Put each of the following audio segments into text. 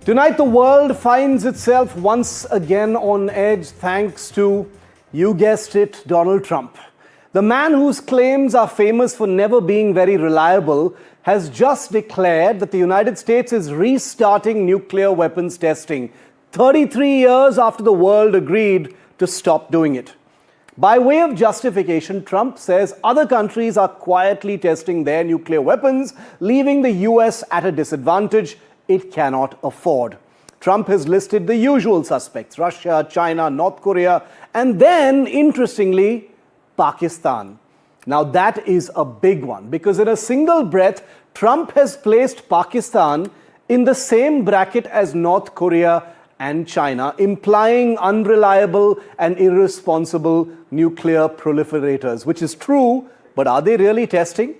Tonight, the world finds itself once again on edge thanks to, you guessed it, Donald Trump. The man whose claims are famous for never being very reliable has just declared that the United States is restarting nuclear weapons testing 33 years after the world agreed to stop doing it. By way of justification, Trump says other countries are quietly testing their nuclear weapons, leaving the US at a disadvantage it cannot afford. Trump has listed the usual suspects: Russia, China, North Korea, and then, interestingly, Pakistan. Now that is a big one, because in a single breath, Trump has placed Pakistan in the same bracket as North Korea and China, implying unreliable and irresponsible nuclear proliferators, which is true, but are they really testing?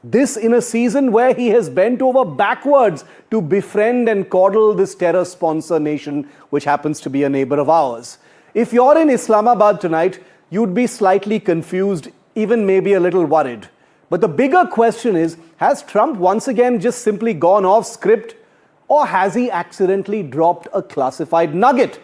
This in a season where he has bent over backwards to befriend and coddle this terror sponsor nation, which happens to be a neighbor of ours. If you're in Islamabad tonight, you'd be slightly confused, even maybe a little worried. But the bigger question is, has Trump once again just simply gone off script, or has he accidentally dropped a classified nugget?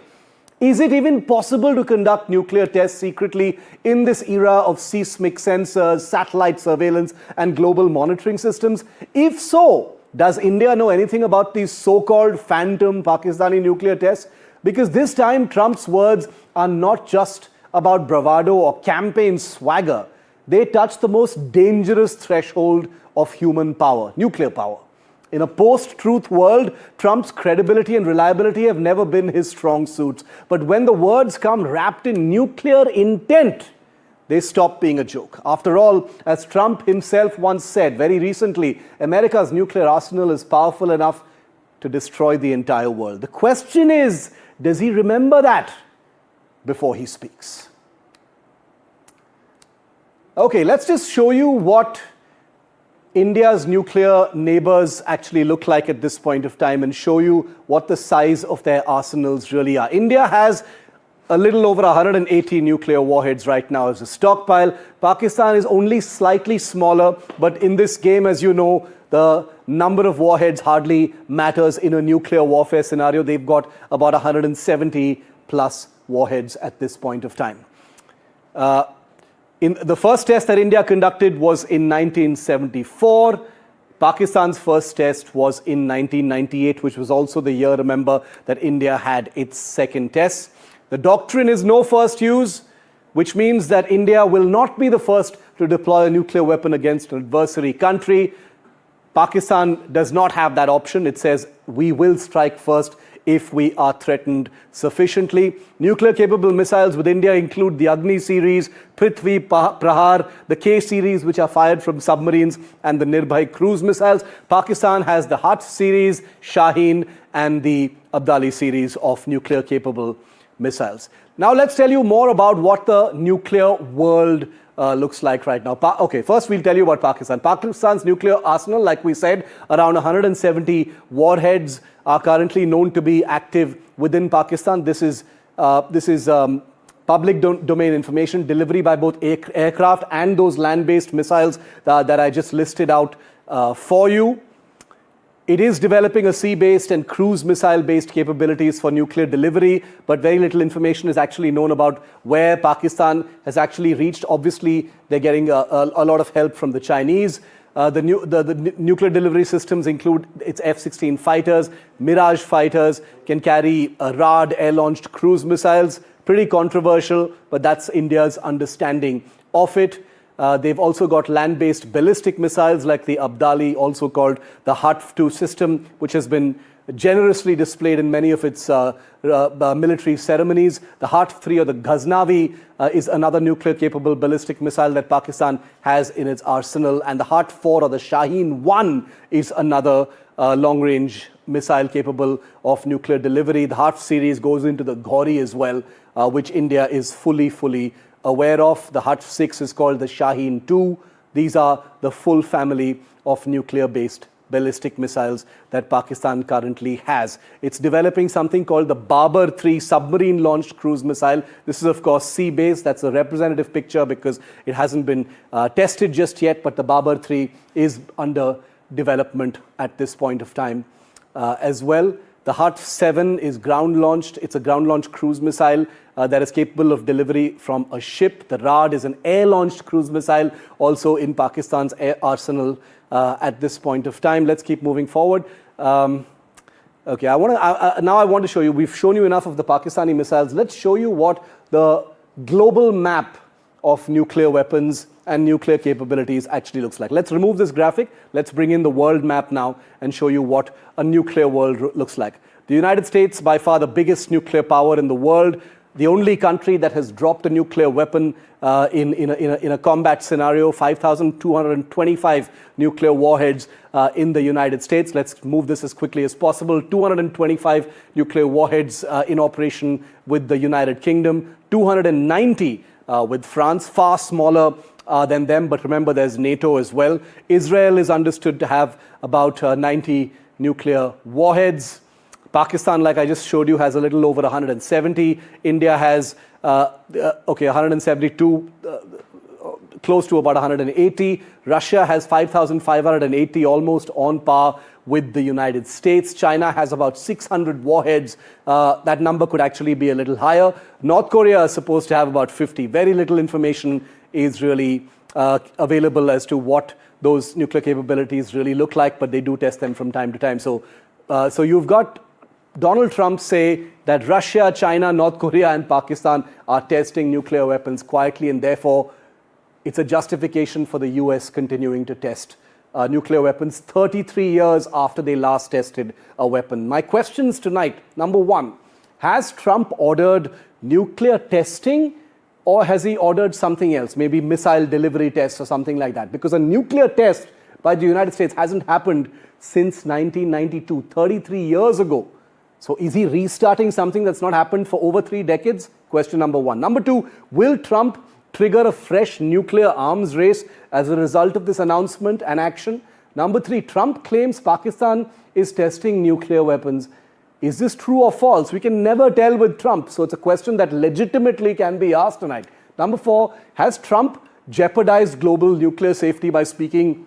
Is it even possible to conduct nuclear tests secretly in this era of seismic sensors, satellite surveillance, and global monitoring systems? If so, does India know anything about these so-called phantom Pakistani nuclear tests? Because this time, Trump's words are not just about bravado or campaign swagger. They touch the most dangerous threshold of human power, nuclear power. In a post-truth world, Trump's credibility and reliability have never been his strong suits. But when the words come wrapped in nuclear intent, they stop being a joke. After all, as Trump himself once said very recently, America's nuclear arsenal is powerful enough to destroy the entire world. The question is, does he remember that before he speaks? Okay, let's just show you what India's nuclear neighbors actually look like at this point of time and show you what the size of their arsenals really are. India has a little over 180 nuclear warheads right now as a stockpile. Pakistan is only slightly smaller, but in this game, as you know, the number of warheads hardly matters in a nuclear warfare scenario. They've got about 170 plus warheads at this point of time. In the first test that India conducted was in 1974. Pakistan's first test was in 1998, which was also the year, remember, that India had its second test. The doctrine is no first use, which means that India will not be the first to deploy a nuclear weapon against an adversary country. Pakistan does not have that option. It says we will strike first if we are threatened sufficiently. Nuclear-capable missiles with India include the Agni series, Prithvi Prahar, the K series, which are fired from submarines, and the Nirbhay cruise missiles. Pakistan has the Hut series, Shaheen, and the Abdali series of nuclear-capable missiles. Now let's tell you more about what the nuclear world looks like right now. Okay, first we'll tell you about Pakistan. Pakistan's nuclear arsenal, like we said, around 170 warheads are currently known to be active within Pakistan. This is public domain information, delivery by both aircraft and those land-based missiles that I just listed out for you. It is developing a sea-based and cruise missile-based capabilities for nuclear delivery, but very little information is actually known about where Pakistan has actually reached. Obviously, they're getting a lot of help from the Chinese. The nuclear delivery systems include its F-16 fighters, Mirage fighters, can carry RAD air-launched cruise missiles. Pretty controversial, but that's India's understanding of it. They've also got land-based ballistic missiles like the Abdali, also called the Hut-2 system, which has been generously displayed in many of its military ceremonies. The Hut-3 or the Ghaznavi is another nuclear-capable ballistic missile that Pakistan has in its arsenal. And the Hut-4 or the Shaheen-1 is another long-range missile capable of nuclear delivery. The Hut series goes into the Ghori as well, which India is fully aware of. The Hut-6 is called the Shaheen-2. These are the full family of nuclear-based ballistic missiles that Pakistan currently has. It's developing something called the Babar-3 submarine-launched cruise missile. This is, of course, sea-based. That's a representative picture because it hasn't been tested just yet, but the Babar-3 is under development at this point of time as well. The Hut-7 is ground-launched. It's a ground-launched cruise missile that is capable of delivery from a ship. The Rad is an air-launched cruise missile, also in Pakistan's air arsenal at this point of time. Let's keep moving forward. Okay, now I want to show you, we've shown you enough of the Pakistani missiles. Let's show you what the global map of nuclear weapons and nuclear capabilities actually looks like. Let's remove this graphic. Let's bring in the world map now and show you what a nuclear world looks like. The United States, by far the biggest nuclear power in the world, the only country that has dropped a nuclear weapon in a combat scenario, 5,225 nuclear warheads in the United States. Let's move this as quickly as possible. 225 nuclear warheads in operation with the United Kingdom, 290 with France, far smaller than them, but remember there's NATO as well. Israel is understood to have about 90 nuclear warheads. Pakistan, like I just showed you, has a little over 170. India has 172, close to about 180. Russia has 5,580, almost on par with the United States. China has about 600 warheads. That number could actually be a little higher. North Korea is supposed to have about 50. Very little information is really available as to what those nuclear capabilities really look like, but they do test them from time to time. So you've got Donald Trump say that Russia, China, North Korea, and Pakistan are testing nuclear weapons quietly, and therefore it's a justification for the US continuing to test nuclear weapons 33 years after they last tested a weapon. My questions tonight, number one, has Trump ordered nuclear testing, or has he ordered something else, maybe missile delivery tests or something like that? Because a nuclear test by the United States hasn't happened since 1992, 33 years ago. So is he restarting something that's not happened for over 3 decades? Question number one. Number two, will Trump trigger a fresh nuclear arms race as a result of this announcement and action? Number three, Trump claims Pakistan is testing nuclear weapons. Is this true or false? We can never tell with Trump, so it's a question that legitimately can be asked tonight. Number four, has Trump jeopardized global nuclear safety by speaking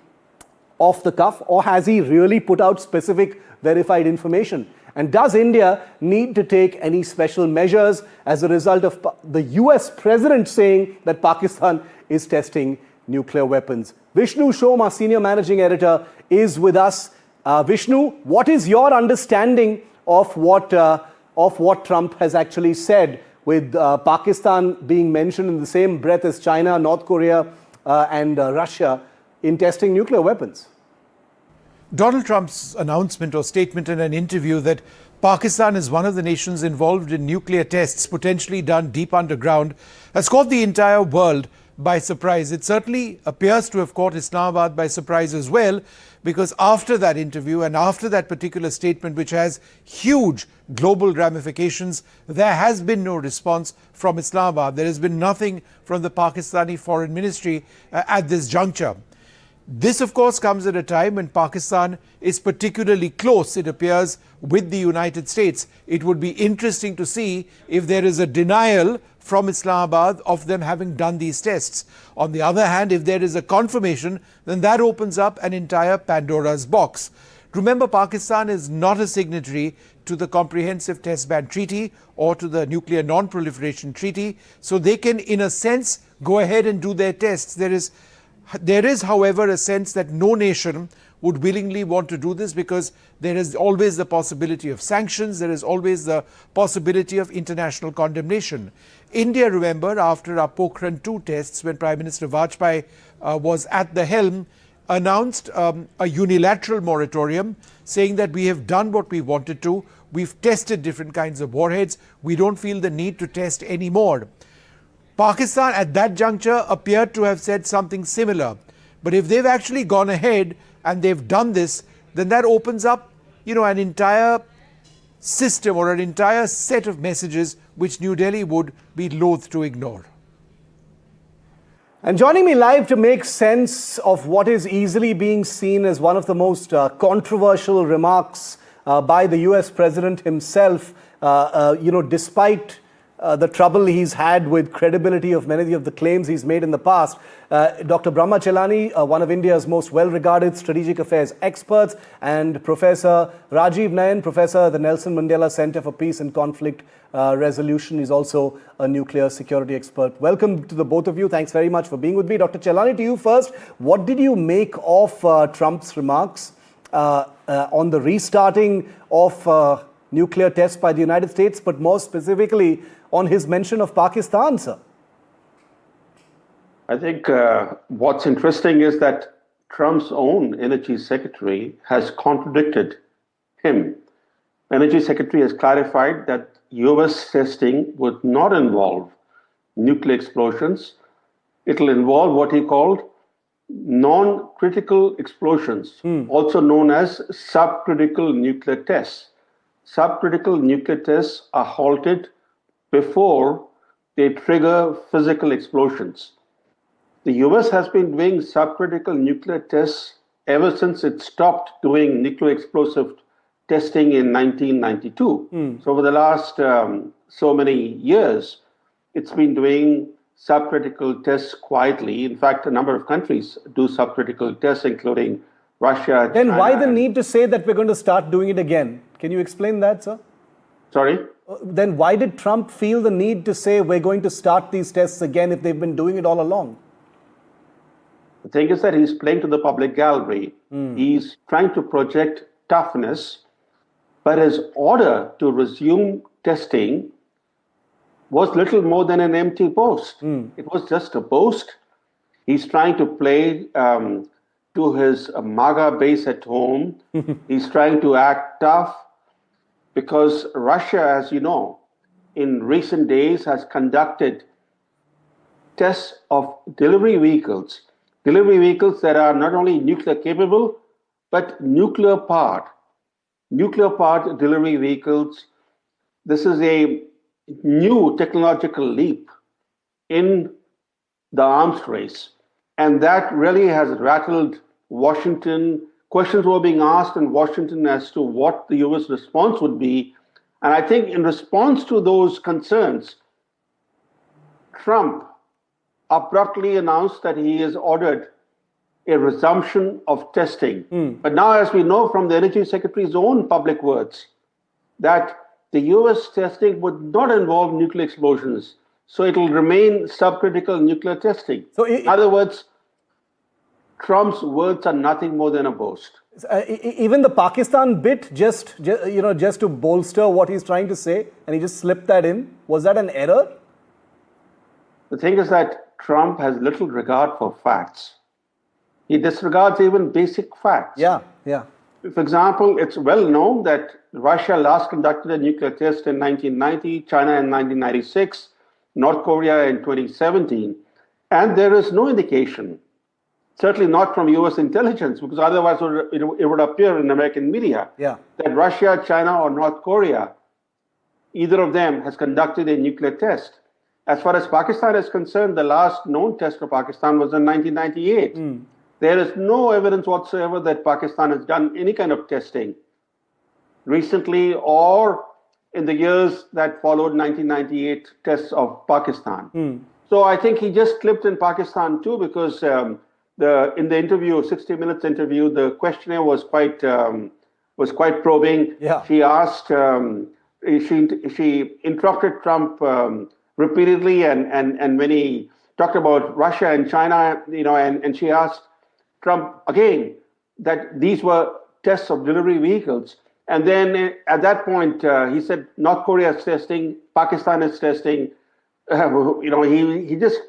off the cuff, or has he really put out specific verified information? And does India need to take any special measures as a result of the US president saying that Pakistan is testing nuclear weapons? Vishnu Shom, our senior managing editor, is with us. Vishnu, what is your understanding of what Trump has actually said, with Pakistan being mentioned in the same breath as China, North Korea, and Russia in testing nuclear weapons? Donald Trump's announcement or statement in an interview that Pakistan is one of the nations involved in nuclear tests potentially done deep underground has caught the entire world by surprise. It certainly appears to have caught Islamabad by surprise as well, because after that interview and after that particular statement, which has huge global ramifications, there has been no response from Islamabad. There has been nothing from the Pakistani Foreign Ministry at this juncture. This, of course, comes at a time when Pakistan is particularly close, it appears, with the United States. It would be interesting to see if there is a denial from Islamabad of them having done these tests. On the other hand, if there is a confirmation, then that opens up an entire Pandora's box. Remember, Pakistan is not a signatory to the Comprehensive Test Ban Treaty or to the Nuclear Non-Proliferation Treaty, so they can, in a sense, go ahead and do their tests. There is, however, a sense that no nation would willingly want to do this, because there is always the possibility of sanctions, there is always the possibility of international condemnation. India, remember, after our Pokhran 2 tests, when Prime Minister Vajpayee was at the helm, announced a unilateral moratorium, saying that we have done what we wanted to, we've tested different kinds of warheads, we don't feel the need to test any more. Pakistan at that juncture appeared to have said something similar. But if they've actually gone ahead and they've done this, then that opens up, an entire system or an entire set of messages which New Delhi would be loath to ignore. And joining me live to make sense of what is easily being seen as one of the most controversial remarks by the US president himself, despite the trouble he's had with credibility of many of the claims he's made in the past. Dr. Brahma Chellaney, one of India's most well-regarded strategic affairs experts, and Professor Rajiv Nayan, Professor at the Nelson Mandela Center for Peace and Conflict Resolution. He's also a nuclear security expert. Welcome to the both of you. Thanks very much for being with me. Dr. Chellaney, to you first. What did you make of Trump's remarks on the restarting of nuclear tests by the United States, but more specifically on his mention of Pakistan, sir? I think what's interesting is that Trump's own energy secretary has contradicted him. Energy secretary has clarified that US testing would not involve nuclear explosions. It'll involve what he called non-critical explosions, also known as subcritical nuclear tests. Subcritical nuclear tests are halted before they trigger physical explosions. The US has been doing subcritical nuclear tests ever since it stopped doing nuclear explosive testing in 1992. So over the last so many years, it's been doing subcritical tests quietly. In fact, a number of countries do subcritical tests, including Russia, Then China. why the need to say that we're going to start doing it again? Can you explain that, sir? Sorry? Then why did Trump feel the need to say we're going to start these tests again if they've been doing it all along? The thing is that he's playing to the public gallery. He's trying to project toughness, but his order to resume testing was little more than an empty boast. It was just a boast. He's trying to play to his MAGA base at home. He's trying to act tough because Russia, as you know, in recent days has conducted tests of delivery vehicles that are not only nuclear capable, but nuclear powered delivery vehicles. This is a new technological leap in the arms race. And that really has rattled Washington. Questions were being asked in Washington as to what the US response would be. And I think in response to those concerns, Trump abruptly announced that he has ordered a resumption of testing. But now, as we know from the Energy Secretary's own public words, that the US testing would not involve nuclear explosions. So it will remain subcritical nuclear testing. So in other words, Trump's words are nothing more than a boast. Even the Pakistan bit, just to bolster what he's trying to say, and he just slipped that in. Was that an error? The thing is that Trump has little regard for facts. He disregards even basic facts. Yeah. For example, it's well known that Russia last conducted a nuclear test in 1990, China in 1996, North Korea in 2017. And there is no indication, certainly not from US intelligence, because otherwise it would appear in American media, that Russia, China, or North Korea, either of them has conducted a nuclear test. As far as Pakistan is concerned, the last known test for Pakistan was in 1998. There is no evidence whatsoever that Pakistan has done any kind of testing recently or in the years that followed 1998 tests of Pakistan. So I think he just slipped in Pakistan too, because in the interview, 60 Minutes interview, the questionnaire was quite probing. She asked, she interrupted Trump repeatedly, and when he talked about Russia and China, and she asked Trump again that these were tests of delivery vehicles. And then at that point, he said North Korea is testing, Pakistan is testing. He just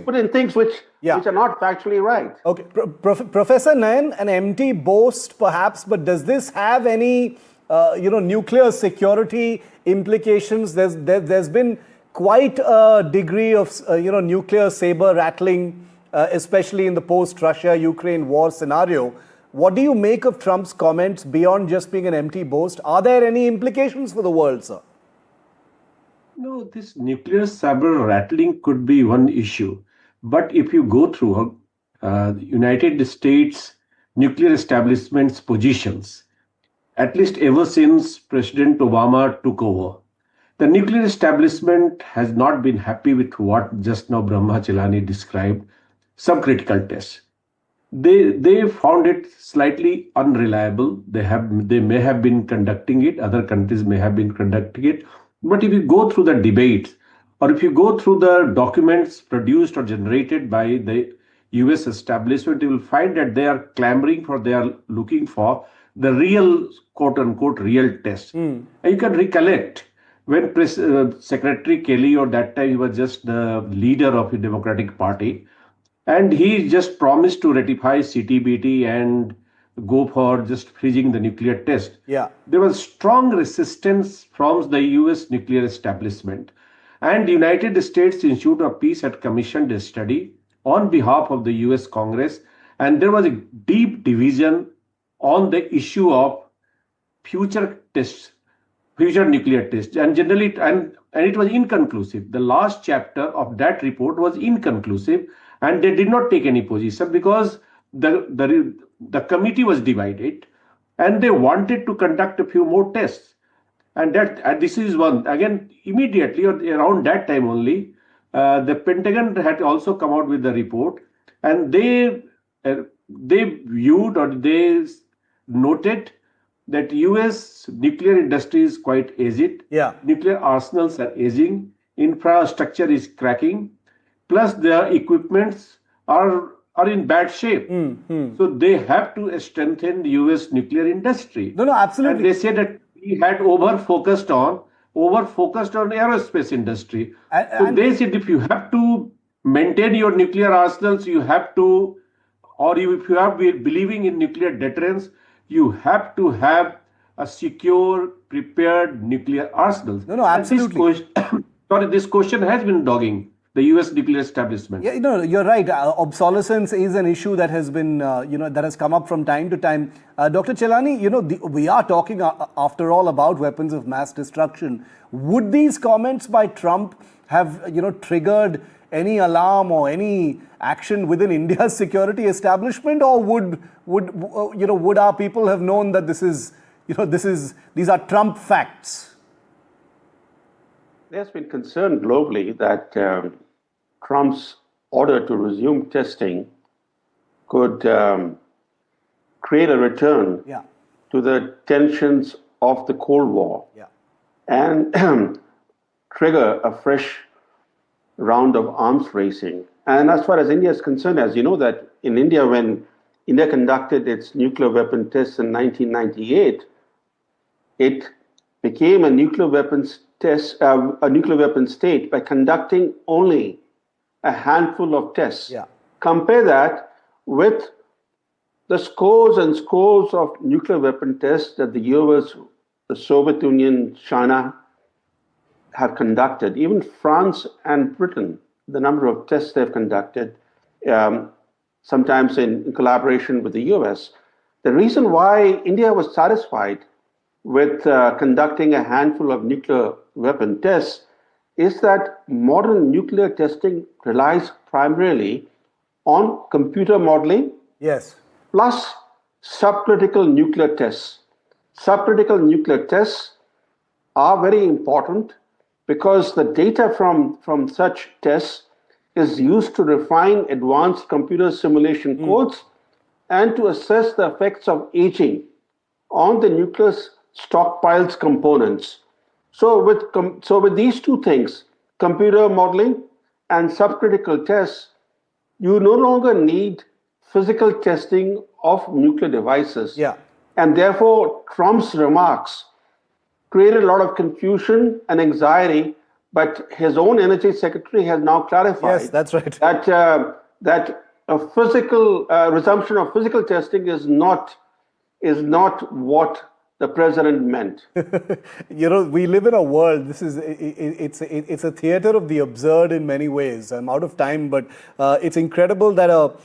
put in things which are not factually right. Okay, Professor Nayan, an empty boast perhaps, but does this have any nuclear security implications? There's been quite a degree of nuclear saber rattling, especially in the post-Russia-Ukraine war scenario. What do you make of Trump's comments beyond just being an empty boast? Are there any implications for the world, sir? No, this nuclear saber rattling could be one issue. But if you go through the United States nuclear establishment's positions, at least ever since President Obama took over, The nuclear establishment has not been happy with what just now Brahma Chellaney described, subcritical tests. They found it slightly unreliable. They may have been conducting it, other countries may have been conducting it. But if you go through the debates, or if you go through the documents produced or generated by the US establishment, you will find that they are clamoring for, they are looking for the real, quote unquote, real test. And you can recollect when Secretary Kelly, or that time he was just the leader of the Democratic Party, and he just promised to ratify CTBT and go for just freezing the nuclear test. Yeah. There was strong resistance from the US nuclear establishment. And the United States Institute of Peace had commissioned a study on behalf of the US Congress. And there was a deep division on the issue of future tests, future nuclear tests. And generally, and it was inconclusive. The last chapter of that report was inconclusive. And they did not take any position because the committee was divided and they wanted to conduct a few more tests. And this is one. Again, immediately or around that time only, the Pentagon had also come out with the report, and they viewed, or they noted that US nuclear industry is quite aged. Yeah. Nuclear arsenals are aging, infrastructure is cracking, plus their equipments are in bad shape. So they have to strengthen the US nuclear industry. No, absolutely. And they say that we had over-focused on aerospace industry. So they said if you have to maintain your nuclear arsenals, you have to, if you have been believing in nuclear deterrence, you have to have a secure, prepared nuclear arsenals. No, absolutely. This question has been dogging the US nuclear establishment. Yeah, you're right. Obsolescence is an issue that has been, that has come up from time to time. Dr. Chellaney, we are talking after all about weapons of mass destruction. Would these comments by Trump have, triggered any alarm or any action within India's security establishment, or would our people have known that these are Trump facts? There's been concern globally that Trump's order to resume testing could create a return to the tensions of the Cold War and trigger a fresh round of arms racing. And as far as India is concerned, as you know, that in India, when India conducted its nuclear weapon tests in 1998, it became a nuclear weapons state by conducting only a handful of tests. Compare that with the scores and scores of nuclear weapon tests that the US, the Soviet Union, China have conducted. Even France and Britain, the number of tests they've conducted, sometimes in collaboration with the US. The reason why India was satisfied with conducting a handful of nuclear weapon tests is that modern nuclear testing relies primarily on computer modeling plus subcritical nuclear tests. Subcritical nuclear tests are very important because the data from such tests is used to refine advanced computer simulation codes and to assess the effects of aging on the nucleus stockpiles components. So with these two things, computer modeling and subcritical tests, you no longer need physical testing of nuclear devices. And therefore, Trump's remarks created a lot of confusion and anxiety, but his own energy secretary has now clarified that's right. that a physical resumption of physical testing is not what the president meant. We live in a world, it's a theater of the absurd in many ways. I'm out of time, but it's incredible that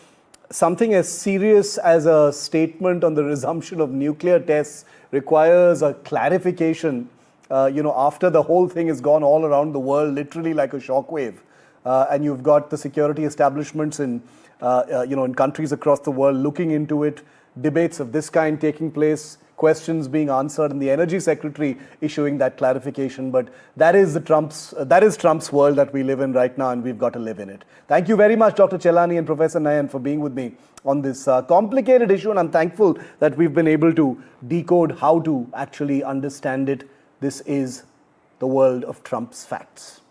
something as serious as a statement on the resumption of nuclear tests requires a clarification, after the whole thing has gone all around the world, literally like a shockwave. And you've got the security establishments in countries across the world looking into it, debates of this kind taking place, questions being answered and the Energy Secretary issuing that clarification. But that is Trump's world that we live in right now, and we've got to live in it. Thank you very much, Dr. Chellaney and Professor Nayan, for being with me on this complicated issue, and I'm thankful that we've been able to decode how to actually understand it. This is the world of Trump's facts.